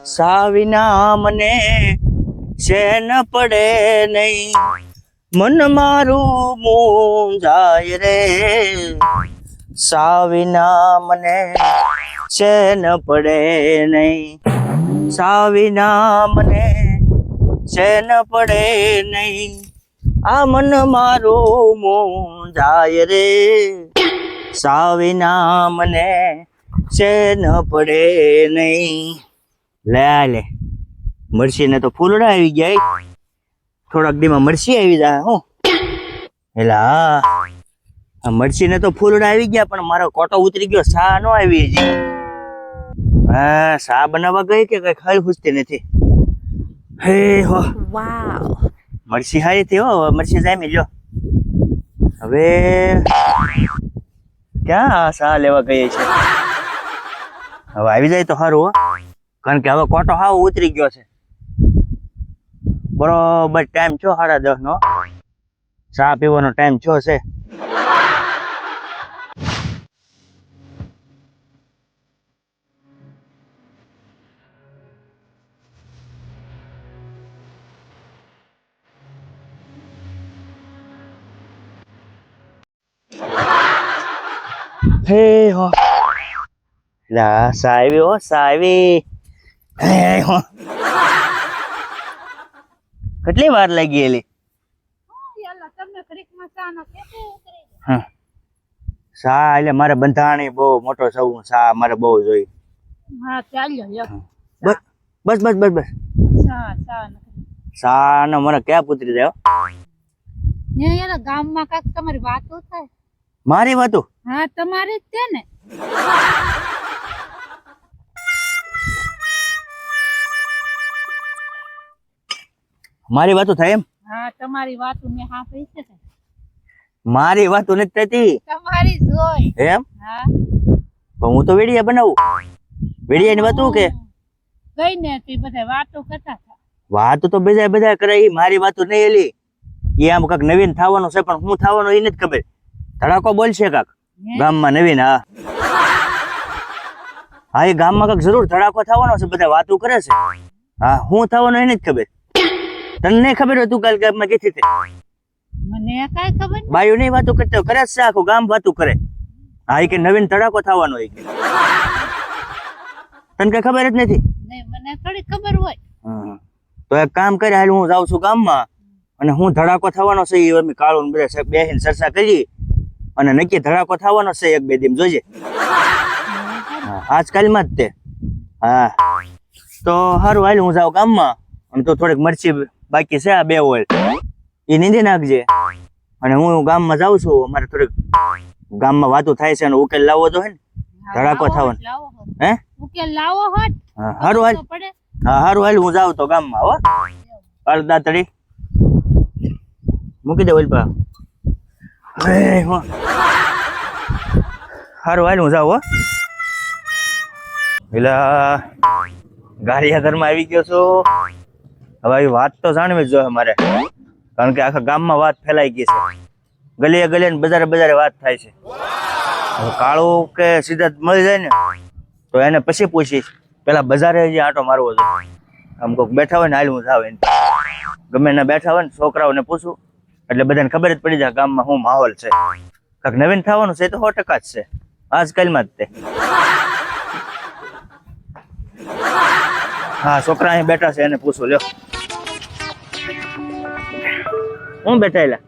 સાવિના મને ચેન પડે નહીં, મન મારું મૂંઝાય રે. સાવિના મને ચેન પડે નહીં, સાવિના મને ચેન પડે નહીં, આ મન મારું મૂંઝાય રે. સાવિના મને ચેન પડે નહીં. લે મરસી ને તો ફૂલડા આવી ગયા. થોડાક દીમાં મરસી આવી જાય. હું એલા આ મરસી ને તો ફૂલડા આવી ગયા, પણ મારો કોટો ઉતરી ગયો. સા નો આવી હજી. હા, સા બનાવવા ગઈ કે કઈ ખાઈ પૂછતી નથી. હે હો વાવ, મરસી હારી થી હો. મરસી જાય મિલ્યો. હવે ક્યાં સા લેવા ગઈ છે? હવે આવી જાય તો સારું હો, કારણ કે હવે કોટો હાવ ઉતરી ગયો છે. બરોબર ટાઈમ છો 10:30 નો. ચા પીવાનો ટાઈમ છો છે. હે હો લા સાવી હો સાવી. હે હો કેટલી વાર લાગી એલી? હા, સા એટલે મારે બંધાણી બહુ મોટો સવું. સા મારે બહુ જોઈ. હા ચાલ્યો. બસ બસ બસ બસ બસ. સા નો મને ક્યાં પુતરી જાય? ગામમાં કાક તમારી વાતો થાય. મારી વાતો? હા તમારી જ છે ને. મારી વાતો થાય એમ? હા તમારી વાતો મેં સાંભળી છે. મારી વાતો નથી થતી. તમારી જોઈ એમ? હા, પણ હું તો વેડિયા બનાવું. વેડિયાની વાતો કે ગઈ ને તે બધા વાતો કરતા હતા. વાતો તો બધા કરે. મારી વાતો નહીં એલી. એ આમ કાક નવીન થવાનું છે, પણ હું થવાનું એ નથી ખબર. ધડાકો બોલશે કાક ગામમાં નવીન. હા હા, એ ગામમાં કાક જરૂર ધડાકો થવાનો છે. બધા વાતો કરે છે. હા, હું થવાનું એ નથી ખબર. તને નહીં ખબર હોય? તું કાલ ગામમાં ગઈ હતી? મને કાઈ ખબર નહીં. બાયો નહીં વાતો કરતો કરે છે. આખું ગામ વાતો કરે. હા, એ કે નવીન ધડાકો થવાનો. એ કે તને કઈ ખબર જ નથી? નહીં, મને થોડી ખબર હોય. તો એક કામ કરે, હાલ હું જાઉં છું ગામમાં, અને હું ધડાકો થવાનો છે એ અમે કાળું બધા બેસીને ચર્ચા કરી, અને નક્કી ધડાકો થવાનો છે 1-2 દિન જોજે. આજકાલમાં જ તે. હા તો સારું, હાલ હું જાઉં ગામમાં, અને તો થોડીક મરચી બાકી છે આ 2 ઓલ એ નીંદી નાખજે. અને હું ગામમાં જાઉં છું. અમારે થોડીક ગામમાં વાતો થાય છે, અને ઉકેલ લાવવો જોઈએ ને. ધડાકો થવાનો. હે ઉકેલ લાવો હોત. હા સારું હાલ. હા સારું હાલ, હું જાઉં તો ગામમાં. હો અડધા તડી મૂકી દે ઓલપા. સારું હાલ, હું જાઉં. હો પેલા ગારિયાધરમાં આવી ગયો છું. હવે આવી વાત તો જાણવી જ જોઈએ મારે, કારણ કે આખા ગામમાં વાત ફેલાઈ ગઈ છે. ગલીએ ગલીએ ને બજારે વાત થાય છે. હવે કાળું કે સીધા મળી જાય ને તો એને પછી પૂછીશ. પેલા બજારે હજી આંટો મારવો જોઈએ. આમ કોઈક બેઠા હોય ને, હાલ હું જાવ એને ગમે એને બેઠા હોય ને છોકરાઓને પૂછું, એટલે બધાને ખબર જ પડી જાય ગામમાં શું માહોલ છે. કાંક નવીન થવાનું છે તો 100% જ છે. આજકાલમાં જ તે. હા, છોકરા અહીં બેઠા છે, એને પૂછું. લ્યો, હું બેઠા એલા?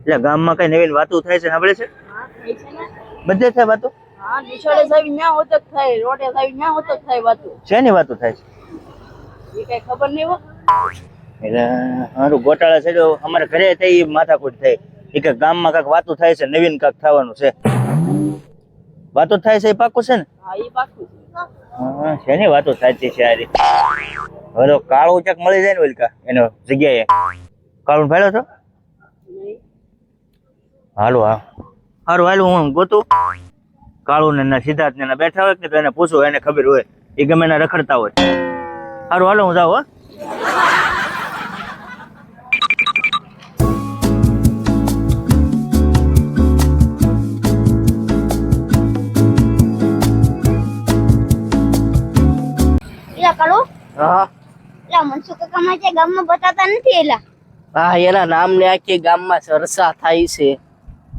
એટલે ગામમાં કઈ નવીન વાતો થાય છે? સાંભળે છે? બધે થાય વાતો? હા, નિશાળે જાવી ન્યા હોતો થાય, રોડે જાવી ન્યા હોતો થાય વાતો. શેની વાતો થાય છે? એ કઈ ખબર નહીં હો. એટલે મારું ગોટાળા છે તો અમારે ઘરે થઈ માથાકૂટ થઈ. એ કે ગામમાં કાંક વાતો થાય છે, નવીન કાંક થવાનું છે. વાતો થાય છે એ પાકું છે ને? હા, એ પાકું છે. હા, શેની વાતો થાય છે યાર? હવે તો કાળું ચક મળી જાય ને ઓલકા એનો જગ્યાએ. કાળું ફાડ્યો છો? હાલો હા સારું, હાલું હું ગોતું. કાળું ને સિદ્ધાર્થ ને બેઠા હોય કે તો એને પૂછું, એને ખબર હોય. એ ગમે એને રખડતા હોય. સારું હાલો, હું જાઉં. એલા કાળો હા એલા મનસુખ કાકા માં ગામમાં બતાતા નથી એલા હા એના નામને આખી ગામમાં ચર્ચા થાય છે.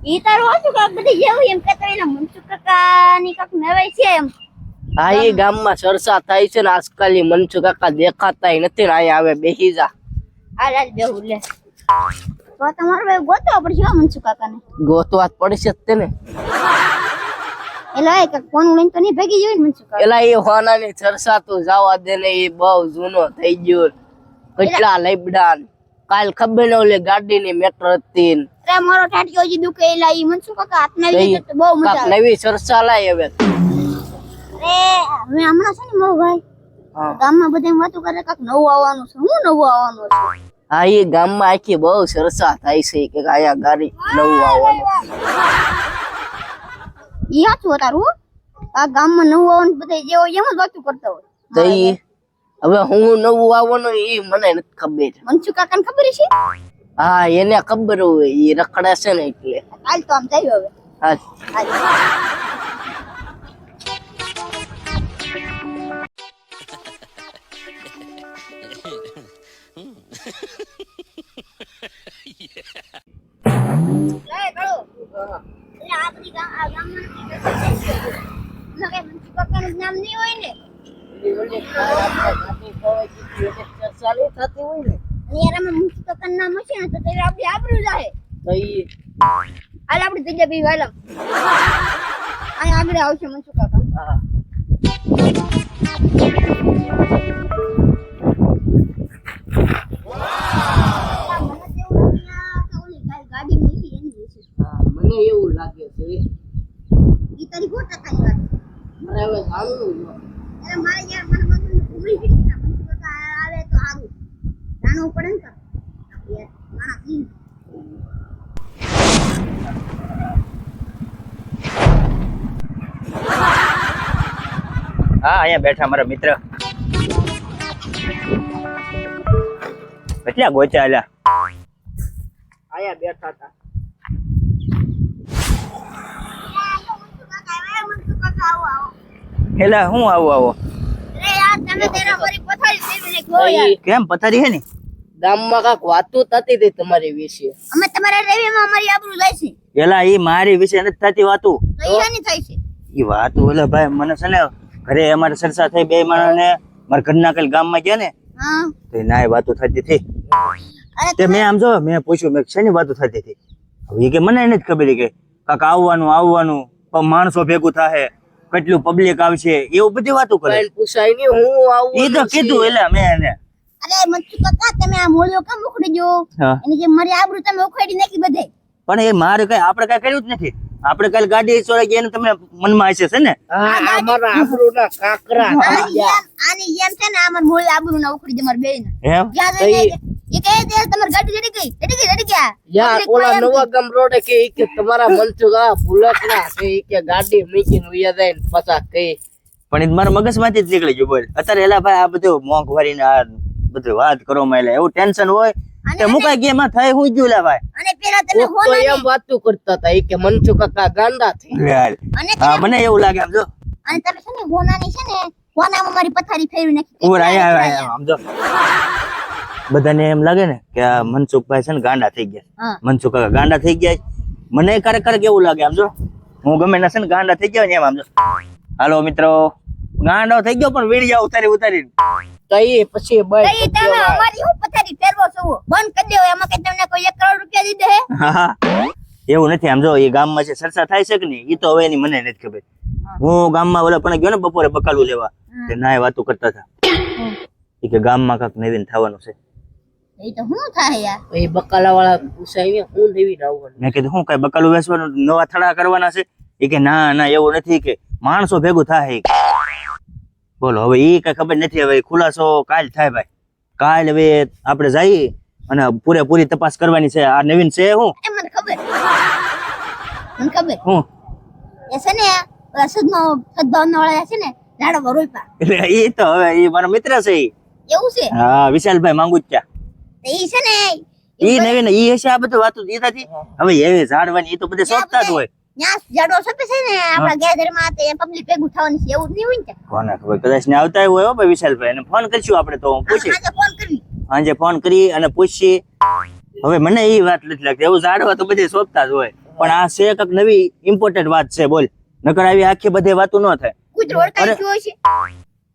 ઈ તારું હતું કાક બધી જેવું એમ કહેતા એના મનસુખ કાકા ની કાક નવાઈ છે એમ હા એ ગામમાં ચર્ચા થાય છે ને આજકાલ ઈ મનસુખ કાકા દેખાતાય નથી ને અહીંયા આવે બેહી જા. હાલ બેહું લે તો તમારો ભાઈ ગોતવા પડશે હો મનસુખ કાકાને ગોતવા જ પડશે જ તેને. એલા એક ફોન લઈને તો નહીં ભાગી જવી ને મનસુખ કાકા એલા એ હોનાની ચર્ચા તો જવા દે ને એ બહુ જૂનો થઈ ગયો. કેટલા લઈબડા કાલ ખબર ન ઓલી ગાડીની મેટર હતી ને. અરે મારો ટાટિયો હજી દુખે એલા ઈ મનસુખ કાકા હાથના લીધે તો બહુ મજા કાંઈક આવે નવી ચર્ચા લાય હવે. અરે હવે હમણાં છે ને મારો ભાઈ હા. ગામમાં બધા વાતો કરે કાક નવું આવવાનું છે હું નવું આવવાનું છે હા એ ગામમાં આખી બહુ ચર્ચા થાય છે કે અહીંયા ગાડી નવું આવવાનું. ઈ હાચું તારું આ ગામમાં નવું આવવાનું બધા જેવો એમ જ વાતો કરતા હોય તો ઈ હવે હું નવું આવવાનું એ મને નથી ખબર. મનસુખ કાકાને ખબર છે હા એને ખબર હોય એ રખડે છે ને એટલે. હાલ તો આમ જાય હવે હા હાલ. લે કાળો એટલે આ બધી આ ગામમાં મનસુખ કાકાનું નામ નહીં હોય ને ચર્ચા નહીં થતી હોય ને અને યાર આમાં મનસુખ કાકાનું નામ હશે ને તો તે આપણી આબરૂ જાય તો ઈ હાલ આપણી જગ્યા બી વાલમ અહીં આગળ આવશે મનસુખ કાકા હા. ગાડી મૂકી એની વિશે હા, મને એવું લાગે છે ઈ તારી સો ટકાની વાત મારે હવે જાણવું છે. અરે મારે યાર મને બધું ભૂલી ગઈ ના મનસુખ કાકા આવે તો સારું જાણવું પડે ને યાર મારા ઈ હા અહીંયા બેઠા મારા મિત્ર કેટલા ગોચ્યા અલ્યા અહીંયા બેઠા હતા. મનસુખ કાકા આવે મનસુખ કાકા આવો આવો એલા હું આવો અરે યાર તમે તેરા મારી પથારી ફેરવીને ગયો યાર કેમ પથારી હે ને ગામમાં કાંક વાતો થતી હતી તમારી વિશે. અમે તમારા રેવીમાં અમારી આબરૂ જાય છે એલા ઈ મારી વિશે નથી થતી વાતું તો ઈ આની થાય છે ઈ વાતું એલા ભાઈ મને છે ને ઘરે અમારે ચર્ચા થઈ બે માણસને મારા ઘરના કઈ ગામમાં ગયા ને હા તો નાય વાતો થતી હતી અરે તે મેં આમ જો મેં પૂછ્યું મેં શેની વાતો થતી હતી હવે ઈ કે મને નથી ખબર કે કાક આવવાનું માણસો ભેગું થાય કેટલું પબ્લિક આવશે એવું બધી વાતો કરે કાંઈ પૂછાય નહીં હું આવું ઈ તો કીધું એલા મેં એને અરે મનસુખ કાકા તમે આ મોળિયો કેમ ઉખડી ગયો હા એની જે મારી આબરૂ તમે ઉખડી નાખી બધે પણ એ મારે કઈ આપણે કઈ કર્યું જ નથી આપણે કાલે ગાડી ચોરાઈ ગઈ એને તમને મનમાં હશે છે ને હા અમારા આબરૂના કાકરા થઈ ગયા. આની જેમ છે ને અમાર મોળી આબરૂ ના ઉખડી દે માર બેન એમ જ્યાં તો જઈને એ કહે તે તમાર ગાડી રેડી ગયા યાર ઓલા નવા ગામ રોડે કે ઈ કે તમારા મનસુખ આ ભૂલક ના કે ઈ કે ગાડી મૂકીને વયા જાય ને પાછા કઈ પણ એ મારા મગજમાંથી જ નીકળી ગયું બોલ અત્યારે એલા ભાઈ આ બધું મોંઘવારી આ બધું વાત કરો માં એટલે એવું ટેન્શન હોય તે મુકાઈ ગયા એમાં થાય હું ગયું લા ભાઈ અને પેલા તમે કોક તો એમ વાતું કરતા હતા ઈ કે મનસુખ કાકા ગાંડા થઈ યાર અને હા મને એવું લાગે આમ જો અને તમે છે ને હોનાની છે ને હોનામાં મારી પથારી ફેરવી નાખી ઉપર આયા આમ જો બધાને એમ લાગે ને કે આ મનસુખભાઈ છે ને ગાંડા થઈ ગયા હા મનસુખ કાકા ગાંડા થઈ ગયા મને ક્યારેક એવું લાગે આમ જો હું ગમે ના છે ને ગાંડા થઈ ગયા ને એમ આમ જો હાલો મિત્રો ગાંડો થઈ ગયો પણ વીડિયા ઉતારી તો ઈ પછી બળ તો ઈ તમે અમારી હું પથારી ફેરવો છો બંધ કરી દેવો એમાં કે તમને કોઈ 1 કરોડ રૂપિયા દીધે હે હા એવું નથી આમ જો એ ગામમાં જે ચર્ચા થાય છે કે નહીં એ તો હવે એની મને નથી ખબર હું ગામમાં ઓલા પણ ગયો ને બપોરે બકાલું લેવા તે નાય વાતો કરતા હતા એ કે ગામમાં કાંક નવીન થવાનું છે એ તો શું થાય યાર એ બકાલા વાળા પૂછાય હું દેવી આવવાનું મેં કીધું શું કઈ બકાલું વેચવાનું નવા થડા કરવાના છે એ કે ના એવું નથી કે માણસો ભેગું થાય બોલો હવે એ કઈ ખબર નથી હવે ખુલાસો કાલ થાય ભાઈ કાલ હવે આપણે જઈએ અને પૂરેપૂરી તપાસ કરવાની છે આ નવીન છે હું એ મને ખબર હું એ છે ને ઓલા સદભાવના વાળા છે ને લાડવા રોપ્યા એટલે એ તો હવે એ મારો મિત્ર છે ઈ. એવું છે હા વિશાલભાઈ માંગુચ્યા તો ઈ છે ને ઈ નવીન ઈ હશે આ બધું વાતો ઈ થતી હવે એવી ઝાડવાની ઈ તો બધે શોધતા જ હોય ન્યાસ જાડો સપે છે ને આપણા ગેધરમાં તે પબ્લિક ભેગું થવાની છે એવું જ નહીં હોય ને કોને ખબર કદાચ ને આવતા હોય હો ભાઈ વિશાલભાઈ એને ફોન કરશું આપણે તો હું પૂછી આજે ફોન કરવી સાંજે ફોન કરી અને પૂછી હવે મને એ વાત નથી લાગતી એવું જાડવા તો બધે શોધતા જ હોય પણ આ છે કંઈક નવી ઇમ્પોર્ટન્ટ વાત છે બોલ નકર આવી આખી બધે વાતો ન થાય કૂતરો ઓળખાઈ ગયો છે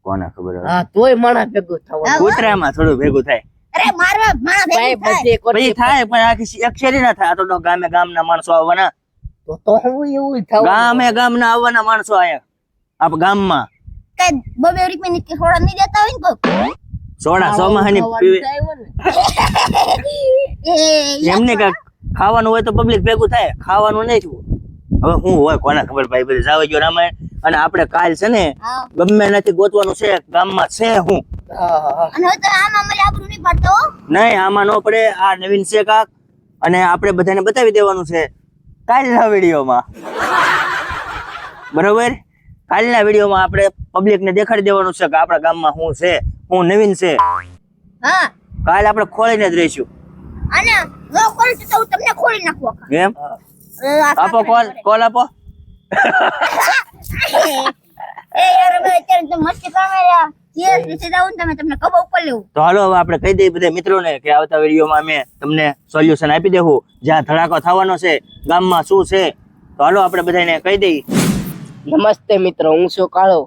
કોને ખબર હવે હા તોય માણા ભેગું થવાનું કૂતરામાં થોડું ભેગું થાય અરે મારા મારા ભાઈ ભેગું થાય બધે પછી કોટી થાય પણ આખી એક શેરી ના થાય આ તો ગામે ગામના માણસો આવવાના તો હું એવું થવાનું ગામના આવવાના માણસો આયા આપ ગામમાં કઈ બબે રૂપિયાની કે થોડા નહીં દેતા હોય ને કોક સોડા સોમાહાની પીવે એમને કાંઈક ખાવાનું હોય તો પબ્લિક ભેગું થાય ખાવાનું નહીં થયું હવે હું હોય કોને ખબર ભાઈ બધે જાવ ગયો રામાયણ અને આપણે કાલ છે ને હા ગમે નથી ગોતવાનું છે ગામમાં છે હું અને હવે તો આમાં અમારી આબરૂ નહીં પાડતો હો. નહીં આમાં ન પડે આ નવીન છે કાક અને આપણે બધાને બતાવી દેવાનું છે કાલના વિડીયોમાં બરોબર કાલના વિડીયોમાં આપણે પબ્લિક ને દેખાડી દેવાનું છે કે આપણા ગામમાં શું છે હું નવીન છે હા કાલ આપણે ખોળીને જ રહીશું અને લો કોલ તો હું તમને ખોલી નાખું આખા. એમ આ આપો કોલ આપો એ યાર હવે અત્યારે તો મસ્તી કામેરા સીએસ વિશે જાઉં ને તમને કબો ઉપર લેવું તો હાલો હવે આપણે કહી દઈએ બધા મિત્રોને કે આવતા વિડીયોમાં અમે તમને સોલ્યુશન આપી દેવું જ્યાં ધડાકો થવાનો છે ગામમાં શું છે તો હાલો આપણે બધાને કહી દઈએ નમસ્તે મિત્રો હું છું કાળો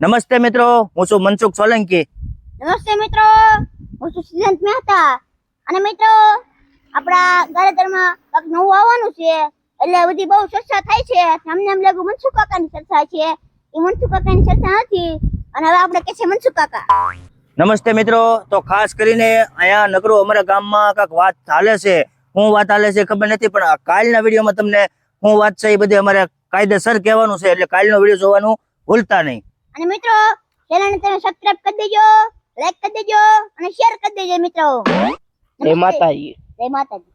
નમસ્તે મિત્રો હું છું મનસુખ સોલંકી નમસ્તે મિત્રો હું છું સિદ્ધાંત મહેતા અને મિત્રો આપણા ગારેતરમાં કંઈક નવું આવવાનું છે એટલે બધી બહુ ચર્ચા થાય છે અમને એમ લાગ્યું મનસુખ કાકાની ચર્ચા છે એ મનસુખ કાકાની ચર્ચા નથી અને હવે આપણે કે છે મનસુખ કાકા નમસ્તે મિત્રો તો ખાસ કરીને અહીંયા નકરો અમારા ગામમાં કાંઈક વાત ચાલે છે શું વાત ચાલે છે ખબર નથી પણ આ કાલના વિડીયોમાં તમને શું વાત છે એ બધી અમારે કાયદેસર કહેવાનું છે એટલે કાલનો વિડીયો જોવાનું ભૂલતા નહીં અને મિત્રો ચેનલને તમે સબસ્ક્રાઇબ કરી દેજો લાઈક કરી દેજો અને શેર કરી દેજો મિત્રો જય માતાજી જય માતાજી